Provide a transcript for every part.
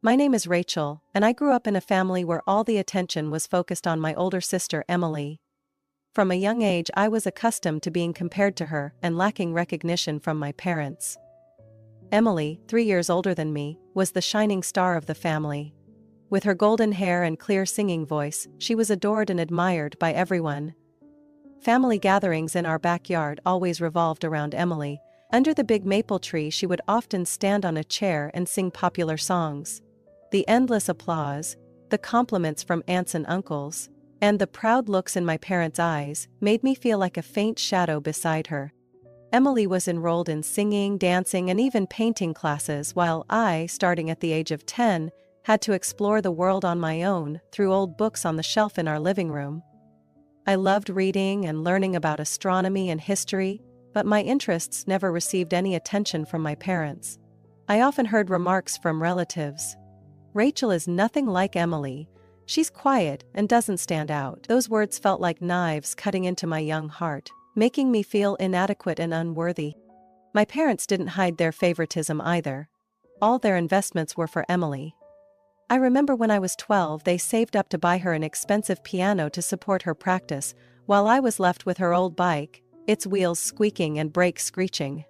My name is Rachel, and I grew up in a family where all the attention was focused on my older sister Emily. From a young age I was accustomed to being compared to her and lacking recognition from my parents. Emily, 3 years older than me, was the shining star of the family. With her golden hair and clear singing voice, she was adored and admired by everyone. Family gatherings in our backyard always revolved around Emily. Under the big maple tree she would often stand on a chair and sing popular songs. The endless applause, the compliments from aunts and uncles, and the proud looks in my parents' eyes made me feel like a faint shadow beside her. Emily was enrolled in singing, dancing, and even painting classes, while I, starting at the age of 10, had to explore the world on my own through old books on the shelf in our living room. I loved reading and learning about astronomy and history, but my interests never received any attention from my parents. I often heard remarks from relatives. "Rachel is nothing like Emily. She's quiet and doesn't stand out." Those words felt like knives cutting into my young heart, making me feel inadequate and unworthy. My parents didn't hide their favoritism either. All their investments were for Emily. I remember when I was 12 they saved up to buy her an expensive piano to support her practice, while I was left with her old bike, its wheels squeaking and brakes screeching.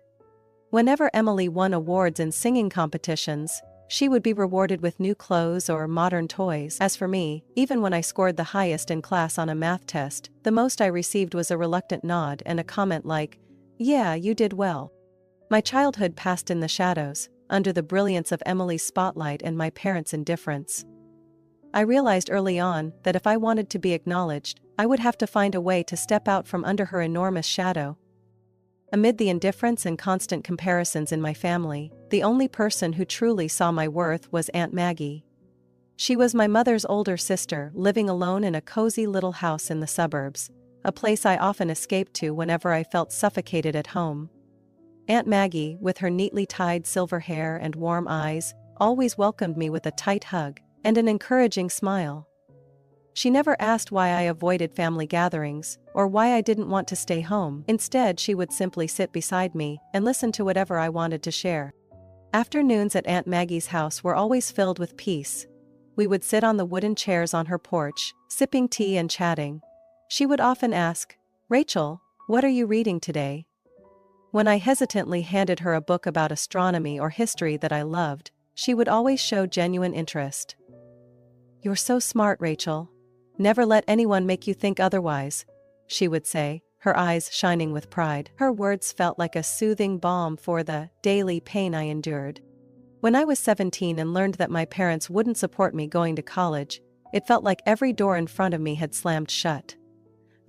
Whenever Emily won awards in singing competitions, she would be rewarded with new clothes or modern toys. As for me, even when I scored the highest in class on a math test, the most I received was a reluctant nod and a comment like, "Yeah, you did well." My childhood passed in the shadows, under the brilliance of Emily's spotlight and my parents' indifference. I realized early on that if I wanted to be acknowledged, I would have to find a way to step out from under her enormous shadow. Amid the indifference and constant comparisons in my family, the only person who truly saw my worth was Aunt Maggie. She was my mother's older sister, living alone in a cozy little house in the suburbs, a place I often escaped to whenever I felt suffocated at home. Aunt Maggie, with her neatly tied silver hair and warm eyes, always welcomed me with a tight hug and an encouraging smile. She never asked why I avoided family gatherings or why I didn't want to stay home. Instead, she would simply sit beside me and listen to whatever I wanted to share. Afternoons at Aunt Maggie's house were always filled with peace. We would sit on the wooden chairs on her porch, sipping tea and chatting. She would often ask, "Rachel, what are you reading today?" When I hesitantly handed her a book about astronomy or history that I loved, she would always show genuine interest. "You're so smart, Rachel. Never let anyone make you think otherwise," she would say, her eyes shining with pride. Her words felt like a soothing balm for the daily pain I endured. When I was 17 and learned that my parents wouldn't support me going to college, it felt like every door in front of me had slammed shut.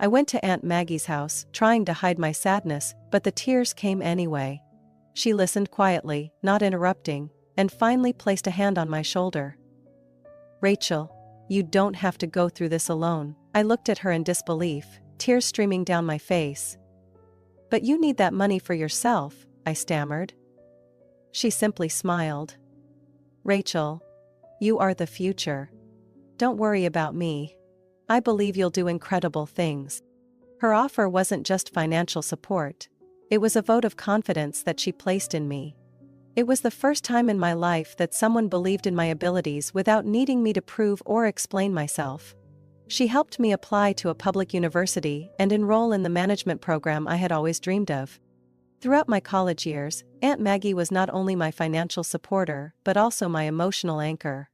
I went to Aunt Maggie's house, trying to hide my sadness, but the tears came anyway. She listened quietly, not interrupting, and finally placed a hand on my shoulder. "Rachel, you don't have to go through this alone." I looked at her in disbelief, tears streaming down my face. "But you need that money for yourself," I stammered. She simply smiled. "Rachel, you are the future. Don't worry about me. I believe you'll do incredible things." Her offer wasn't just financial support. It was a vote of confidence that she placed in me. It was the first time in my life that someone believed in my abilities without needing me to prove or explain myself. She helped me apply to a public university and enroll in the management program I had always dreamed of. Throughout my college years, Aunt Maggie was not only my financial supporter but also my emotional anchor.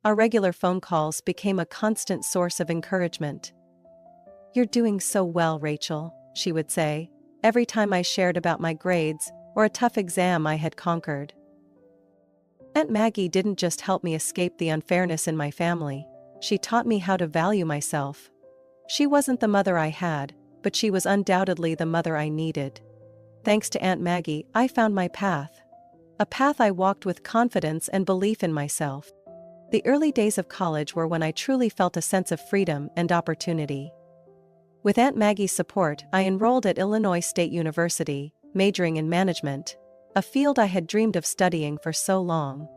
Our regular phone calls became a constant source of encouragement. "You're doing so well, Rachel," she would say, every time I shared about my grades or a tough exam I had conquered. Aunt Maggie didn't just help me escape the unfairness in my family, she taught me how to value myself. She wasn't the mother I had, but she was undoubtedly the mother I needed. Thanks to Aunt Maggie, I found my path. A path I walked with confidence and belief in myself. The early days of college were when I truly felt a sense of freedom and opportunity. With Aunt Maggie's support, I enrolled at Illinois State University, majoring in management, a field I had dreamed of studying for so long.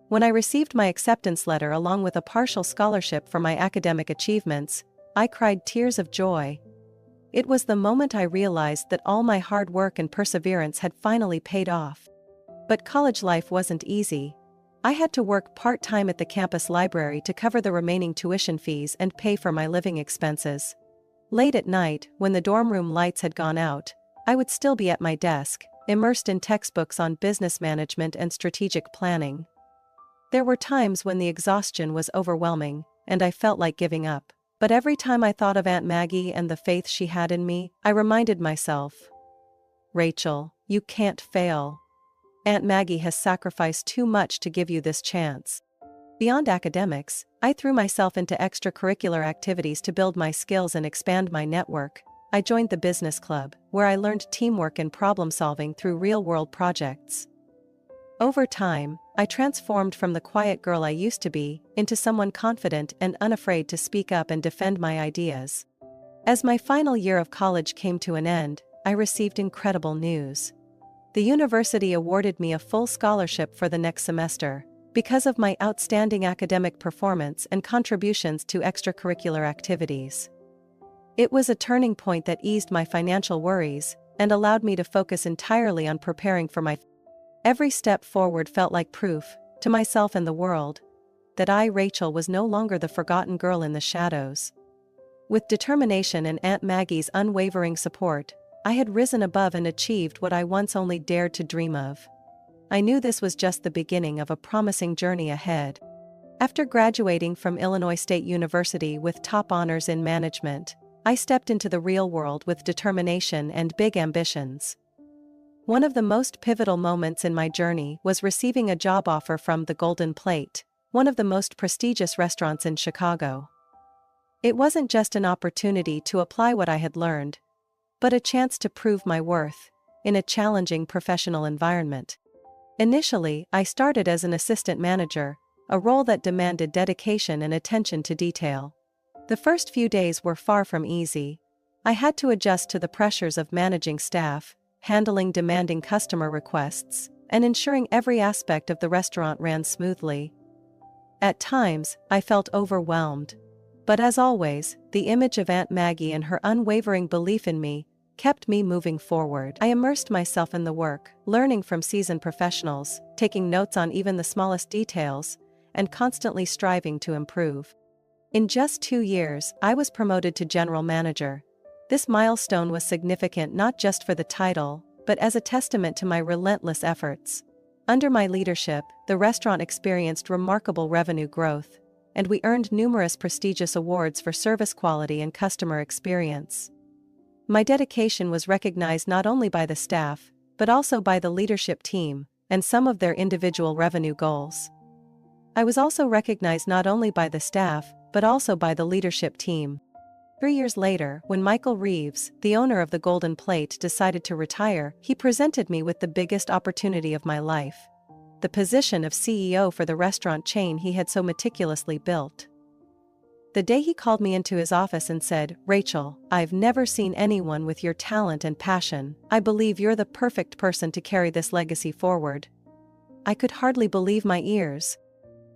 When I received my acceptance letter along with a partial scholarship for my academic achievements, I cried tears of joy. It was the moment I realized that all my hard work and perseverance had finally paid off. But college life wasn't easy. I had to work part-time at the campus library to cover the remaining tuition fees and pay for my living expenses. Late at night, when the dorm room lights had gone out, I would still be at my desk, immersed in textbooks on business management and strategic planning. There were times when the exhaustion was overwhelming, and I felt like giving up. But every time I thought of Aunt Maggie and the faith she had in me, I reminded myself, Rachel, you can't fail. Aunt Maggie has sacrificed too much to give you this chance. Beyond academics, I threw myself into extracurricular activities to build my skills and expand my network. I joined the business club, where I learned teamwork and problem-solving through real-world projects. Over time, I transformed from the quiet girl I used to be into someone confident and unafraid to speak up and defend my ideas. As my final year of college came to an end, I received incredible news. The university awarded me a full scholarship for the next semester, because of my outstanding academic performance and contributions to extracurricular activities. It was a turning point that eased my financial worries and allowed me to focus entirely on preparing for my Every step forward felt like proof, to myself and the world, that I, Rachel, was no longer the forgotten girl in the shadows. With determination and Aunt Maggie's unwavering support, I had risen above and achieved what I once only dared to dream of. I knew this was just the beginning of a promising journey ahead. After graduating from Illinois State University with top honors in management, I stepped into the real world with determination and big ambitions. One of the most pivotal moments in my journey was receiving a job offer from the Golden Plate, one of the most prestigious restaurants in Chicago. It wasn't just an opportunity to apply what I had learned, but a chance to prove my worth in a challenging professional environment. Initially, I started as an assistant manager, a role that demanded dedication and attention to detail. The first few days were far from easy. I had to adjust to the pressures of managing staff, handling demanding customer requests, and ensuring every aspect of the restaurant ran smoothly. At times, I felt overwhelmed. But as always, the image of Aunt Maggie and her unwavering belief in me kept me moving forward. I immersed myself in the work, learning from seasoned professionals, taking notes on even the smallest details, and constantly striving to improve. In just 2 years, I was promoted to general manager. This milestone was significant not just for the title, but as a testament to my relentless efforts. Under my leadership, the restaurant experienced remarkable revenue growth, and we earned numerous prestigious awards for service quality and customer experience. My dedication was recognized not only by the staff, but also by the leadership team, and some of their individual revenue goals. I was also recognized not only by the staff, but also by the leadership team. 3 years later, when Michael Reeves, the owner of the Golden Plate, decided to retire, he presented me with the biggest opportunity of my life: the position of CEO for the restaurant chain he had so meticulously built. The day he called me into his office and said, "Rachel, I've never seen anyone with your talent and passion. I believe you're the perfect person to carry this legacy forward." I could hardly believe my ears.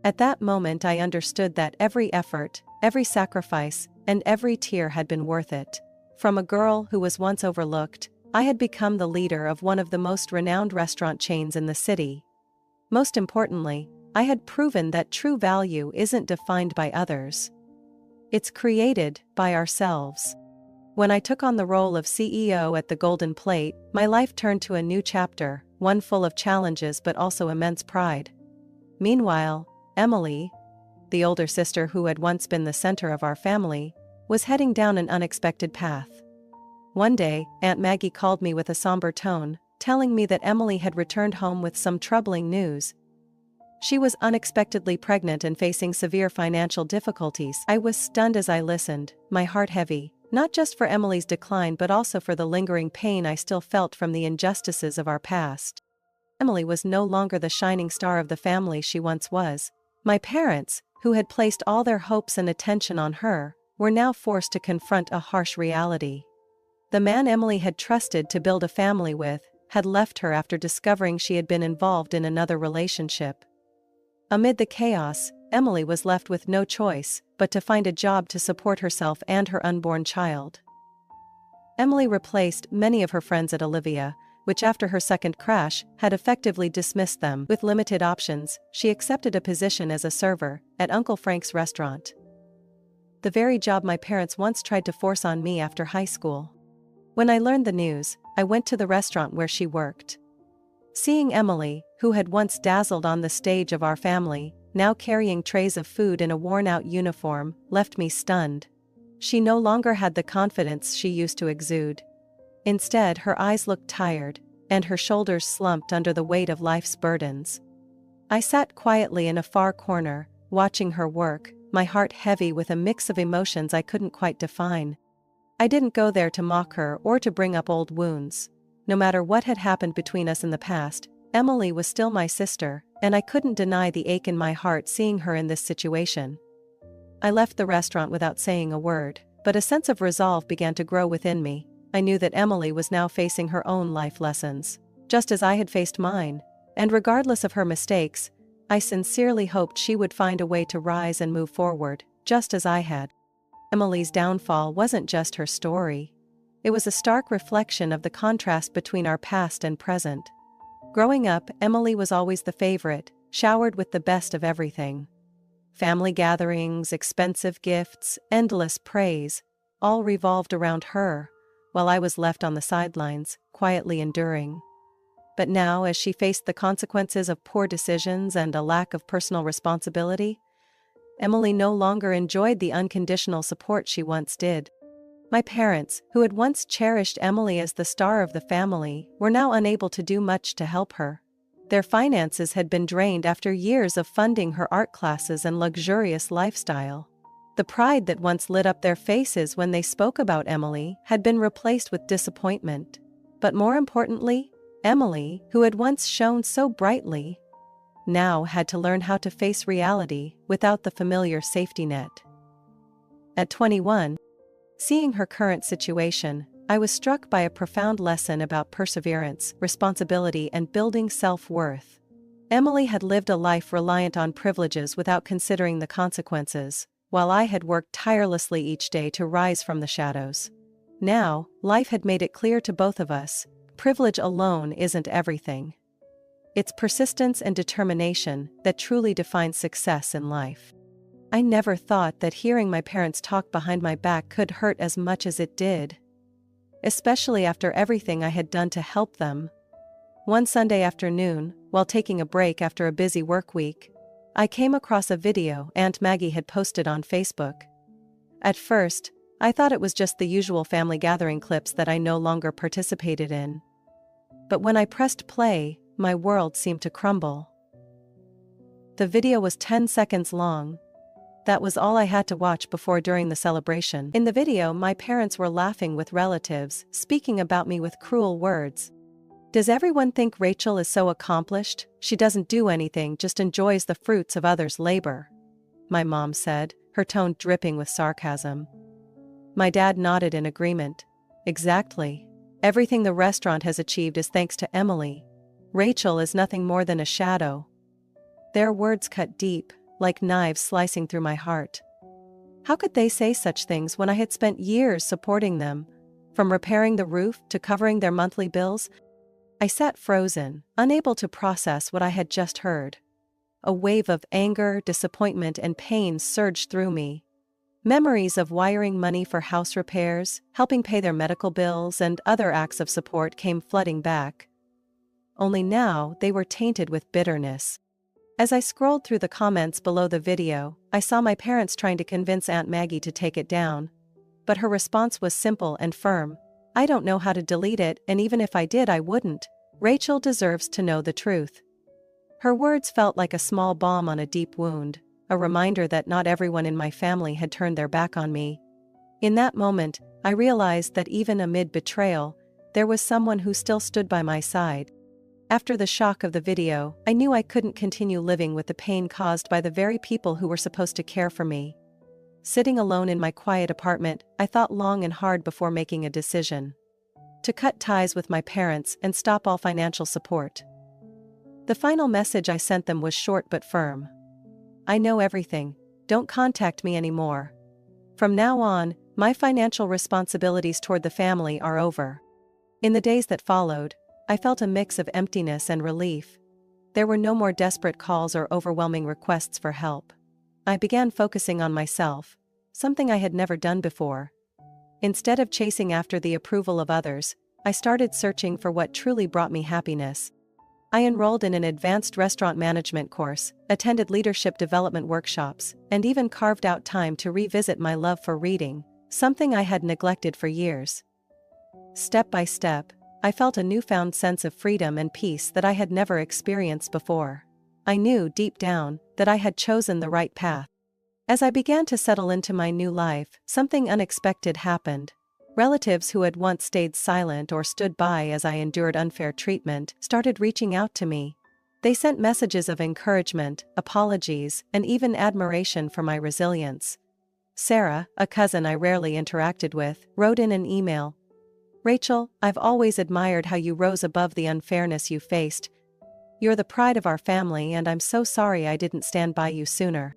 At that moment I understood that every effort, every sacrifice, and every tear had been worth it. From a girl who was once overlooked, I had become the leader of one of the most renowned restaurant chains in the city. Most importantly, I had proven that true value isn't defined by others. It's created by ourselves. When I took on the role of CEO at the Golden Plate, my life turned to a new chapter, one full of challenges but also immense pride. Meanwhile, Emily, the older sister who had once been the center of our family, was heading down an unexpected path. One day, Aunt Maggie called me with a somber tone, telling me that Emily had returned home with some troubling news. She was unexpectedly pregnant and facing severe financial difficulties. I was stunned as I listened, my heart heavy, not just for Emily's decline but also for the lingering pain I still felt from the injustices of our past. Emily was no longer the shining star of the family she once was. My parents, who had placed all their hopes and attention on her, were now forced to confront a harsh reality. The man Emily had trusted to build a family with had left her after discovering she had been involved in another relationship. Amid the chaos, Emily was left with no choice but to find a job to support herself and her unborn child. Emily replaced many of her friends at Olivia, which after her second crash had effectively dismissed them. With limited options, she accepted a position as a server at Uncle Frank's restaurant. The very job my parents once tried to force on me after high school. When I learned the news, I went to the restaurant where she worked. Seeing Emily, who had once dazzled on the stage of our family, now carrying trays of food in a worn-out uniform, left me stunned. She no longer had the confidence she used to exude. Instead, her eyes looked tired, and her shoulders slumped under the weight of life's burdens. I sat quietly in a far corner, watching her work, my heart heavy with a mix of emotions I couldn't quite define. I didn't go there to mock her or to bring up old wounds. No matter what had happened between us in the past, Emily was still my sister, and I couldn't deny the ache in my heart seeing her in this situation. I left the restaurant without saying a word, but a sense of resolve began to grow within me. I knew that Emily was now facing her own life lessons, just as I had faced mine, and regardless of her mistakes, I sincerely hoped she would find a way to rise and move forward, just as I had. Emily's downfall wasn't just her story. It was a stark reflection of the contrast between our past and present. Growing up, Emily was always the favorite, showered with the best of everything. Family gatherings, expensive gifts, endless praise, all revolved around her, while I was left on the sidelines, quietly enduring. But now, as she faced the consequences of poor decisions and a lack of personal responsibility, Emily no longer enjoyed the unconditional support she once did. My parents, who had once cherished Emily as the star of the family, were now unable to do much to help her. Their finances had been drained after years of funding her art classes and luxurious lifestyle. The pride that once lit up their faces when they spoke about Emily had been replaced with disappointment. But more importantly, Emily, who had once shone so brightly, now had to learn how to face reality without the familiar safety net. At 21, seeing her current situation, I was struck by a profound lesson about perseverance, responsibility, and building self-worth. Emily had lived a life reliant on privileges without considering the consequences, while I had worked tirelessly each day to rise from the shadows. Now, life had made it clear to both of us, privilege alone isn't everything. It's persistence and determination that truly defines success in life. I never thought that hearing my parents talk behind my back could hurt as much as it did, especially after everything I had done to help them. One Sunday afternoon, while taking a break after a busy work week, I came across a video Aunt Maggie had posted on Facebook. At first, I thought it was just the usual family gathering clips that I no longer participated in. But when I pressed play, my world seemed to crumble. The video was 10 seconds long. That was all I had to watch before during the celebration. In the video, my parents were laughing with relatives, speaking about me with cruel words. "Does everyone think Rachel is so accomplished? She doesn't do anything, just enjoys the fruits of others' labor," my mom said, her tone dripping with sarcasm. My dad nodded in agreement. "Exactly. Everything the restaurant has achieved is thanks to Emily. Rachel is nothing more than a shadow." Their words cut deep, like knives slicing through my heart. How could they say such things when I had spent years supporting them? From repairing the roof to covering their monthly bills, I sat frozen, unable to process what I had just heard. A wave of anger, disappointment, and pain surged through me. Memories of wiring money for house repairs, helping pay their medical bills, and other acts of support came flooding back. Only now they were tainted with bitterness. As I scrolled through the comments below the video, I saw my parents trying to convince Aunt Maggie to take it down. But her response was simple and firm. "I don't know how to delete it, and even if I did, I wouldn't. Rachel deserves to know the truth." Her words felt like a small balm on a deep wound, a reminder that not everyone in my family had turned their back on me. In that moment, I realized that even amid betrayal, there was someone who still stood by my side. After the shock of the video, I knew I couldn't continue living with the pain caused by the very people who were supposed to care for me. Sitting alone in my quiet apartment, I thought long and hard before making a decision. To cut ties with my parents and stop all financial support. The final message I sent them was short but firm. "I know everything. Don't contact me anymore. From now on, my financial responsibilities toward the family are over." In the days that followed, I felt a mix of emptiness and relief. There were no more desperate calls or overwhelming requests for help. I began focusing on myself, something I had never done before. Instead of chasing after the approval of others, I started searching for what truly brought me happiness. I enrolled in an advanced restaurant management course, attended leadership development workshops, and even carved out time to revisit my love for reading, something I had neglected for years. Step by step, I felt a newfound sense of freedom and peace that I had never experienced before. I knew deep down that I had chosen the right path. As I began to settle into my new life, something unexpected happened. Relatives who had once stayed silent or stood by as I endured unfair treatment started reaching out to me. They sent messages of encouragement, apologies, and even admiration for my resilience. Sarah, a cousin I rarely interacted with, wrote in an email, "Rachel, I've always admired how you rose above the unfairness you faced. You're the pride of our family, and I'm so sorry I didn't stand by you sooner."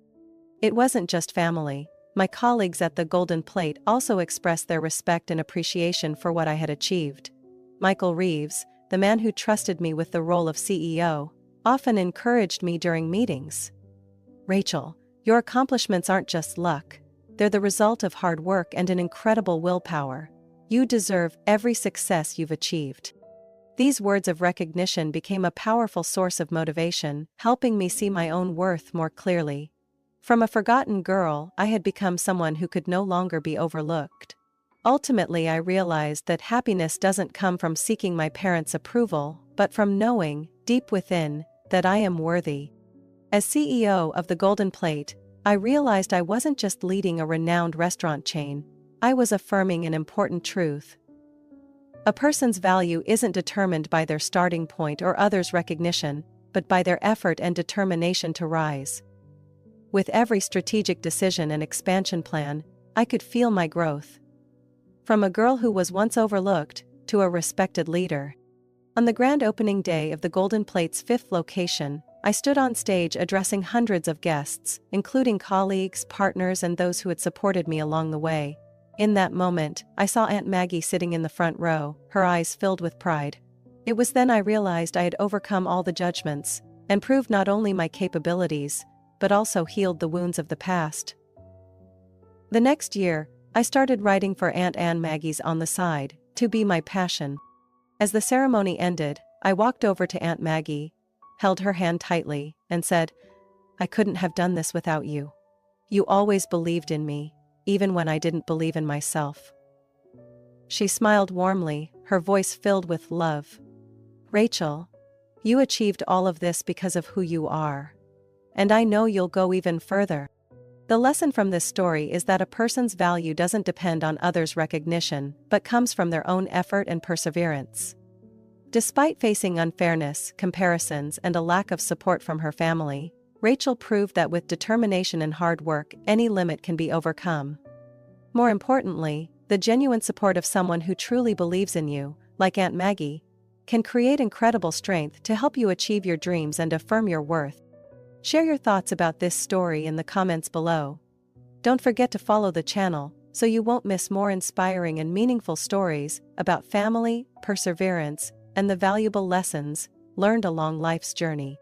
It wasn't just family. My colleagues at the Golden Plate also expressed their respect and appreciation for what I had achieved. Michael Reeves, the man who trusted me with the role of CEO, often encouraged me during meetings. "Rachel, your accomplishments aren't just luck. They're the result of hard work and an incredible willpower. You deserve every success you've achieved." These words of recognition became a powerful source of motivation, helping me see my own worth more clearly. From a forgotten girl, I had become someone who could no longer be overlooked. Ultimately, I realized that happiness doesn't come from seeking my parents' approval, but from knowing, deep within, that I am worthy. As CEO of the Golden Plate, I realized I wasn't just leading a renowned restaurant chain, I was affirming an important truth. A person's value isn't determined by their starting point or others' recognition, but by their effort and determination to rise. With every strategic decision and expansion plan, I could feel my growth. From a girl who was once overlooked, to a respected leader. On the grand opening day of the Golden Plate's 5th location, I stood on stage addressing hundreds of guests, including colleagues, partners, and those who had supported me along the way. In that moment, I saw Aunt Maggie sitting in the front row, her eyes filled with pride. It was then I realized I had overcome all the judgments, and proved not only my capabilities, but also healed the wounds of the past. The next year, I started writing for Aunt Maggie's on the side, to be my passion. As the ceremony ended, I walked over to Aunt Maggie, held her hand tightly, and said, "I couldn't have done this without you. You always believed in me, even when I didn't believe in myself." She smiled warmly, her voice filled with love. "Rachel, you achieved all of this because of who you are. And I know you'll go even further." The lesson from this story is that a person's value doesn't depend on others' recognition, but comes from their own effort and perseverance. Despite facing unfairness, comparisons, and a lack of support from her family, Rachel proved that with determination and hard work, any limit can be overcome. More importantly, the genuine support of someone who truly believes in you, like Aunt Maggie, can create incredible strength to help you achieve your dreams and affirm your worth. Share your thoughts about this story in the comments below. Don't forget to follow the channel so you won't miss more inspiring and meaningful stories about family, perseverance, and the valuable lessons learned along life's journey.